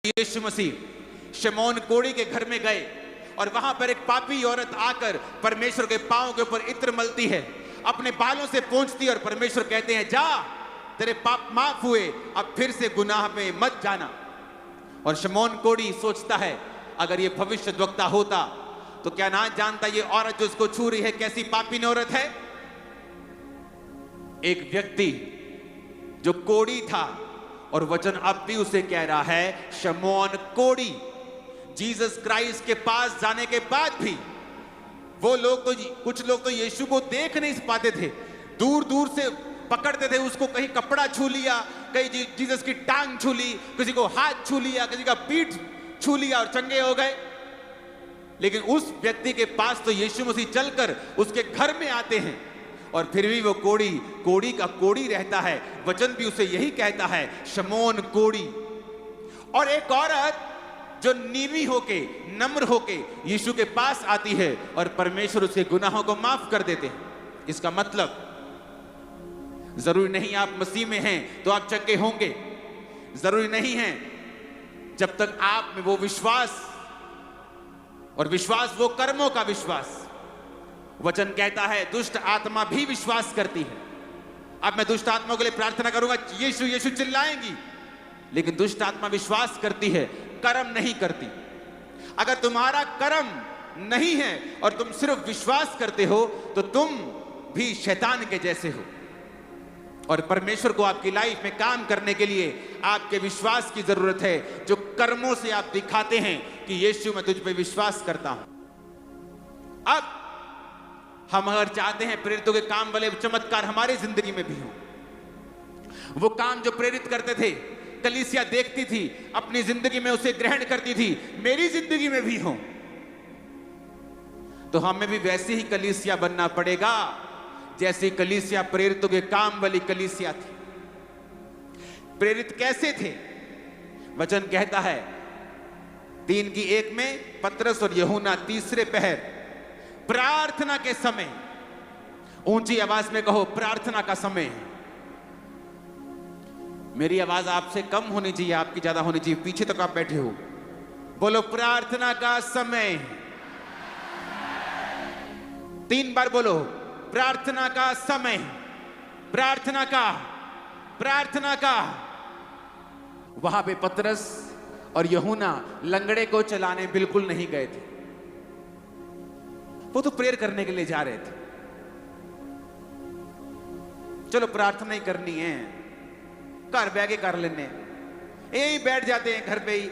यीशु मसीह शमौन कोढ़ी के घर में गए और वहां पर एक पापी औरत आकर परमेश्वर के पांव के ऊपर इत्र मलती है, अपने बालों से पोंछती है और परमेश्वर कहते हैं जा, तेरे पाप माफ हुए, अब फिर से गुनाह में मत जाना। और शमौन कोढ़ी सोचता है अगर ये भविष्यद्वक्ता होता तो क्या ना जानता ये औरत जो उसको छू रही है कैसी पापी औरत है। एक व्यक्ति जो कोढ़ी था और वचन अब भी उसे कह रहा है शमौन कोढ़ी। जीसस क्राइस्ट के पास जाने के बाद भी वो लोग तो कुछ लोग तो यीशु को देख नहीं पाते थे, दूर दूर से पकड़ते थे उसको, कहीं कपड़ा छू लिया, कहीं जीसस की टांग छू ली, किसी को हाथ छू लिया, किसी का पीठ छू लिया और चंगे हो गए। लेकिन उस व्यक्ति के पास तो यीशु मसीह चलकर उसके घर में आते हैं और फिर भी वो कोढ़ी का कोढ़ी रहता है। वचन भी उसे यही कहता है शमौन कोढ़ी। और एक औरत जो नीवी होके नम्र होके यीशु के पास आती है और परमेश्वर उसके गुनाहों को माफ कर देते हैं। इसका मतलब जरूरी नहीं आप मसीह में हैं तो आप चंगे होंगे, जरूरी नहीं है जब तक आप में वो विश्वास, और विश्वास वो कर्मों का विश्वास। वचन कहता है दुष्ट आत्मा भी विश्वास करती है। अब मैं दुष्ट आत्मा के लिए प्रार्थना करूंगा, यीशु यीशु चिल्लाएंगी, लेकिन दुष्ट आत्मा विश्वास करती है, कर्म नहीं करती। अगर तुम्हारा कर्म नहीं है और तुम सिर्फ विश्वास करते हो तो तुम भी शैतान के जैसे हो। और परमेश्वर को आपकी लाइफ में काम करने के लिए आपके विश्वास की जरूरत है, जो कर्मों से आप दिखाते हैं कि यीशु मैं तुझ पे विश्वास करता हूं। अब हम अगर चाहते हैं प्रेरितों के काम वाले चमत्कार हमारी जिंदगी में भी हो, वो काम जो प्रेरित करते थे कलीसिया देखती थी, अपनी जिंदगी में उसे ग्रहण करती थी, मेरी जिंदगी में भी हो, तो हमें भी वैसी ही कलीसिया बनना पड़ेगा जैसी कलीसिया प्रेरितों के काम वाली कलीसिया थी। प्रेरित कैसे थे? वचन कहता है 3:1 में पतरस और यूहन्ना तीसरे पहर प्रार्थना के समय, ऊंची आवाज में कहो प्रार्थना का समय है। मेरी आवाज आपसे कम होनी चाहिए, आपकी ज्यादा होनी चाहिए, पीछे तक आप बैठे हो, बोलो प्रार्थना का समय। 3 बार बोलो प्रार्थना का समय, प्रार्थना का। वहां पे पतरस और यूहन्ना लंगड़े को चलाने बिल्कुल नहीं गए थे, वो तो प्रेयर करने के लिए जा रहे थे। चलो प्रार्थना ही करनी है, घर बैठ के कर लेने, यही बैठ जाते हैं घर पे ही।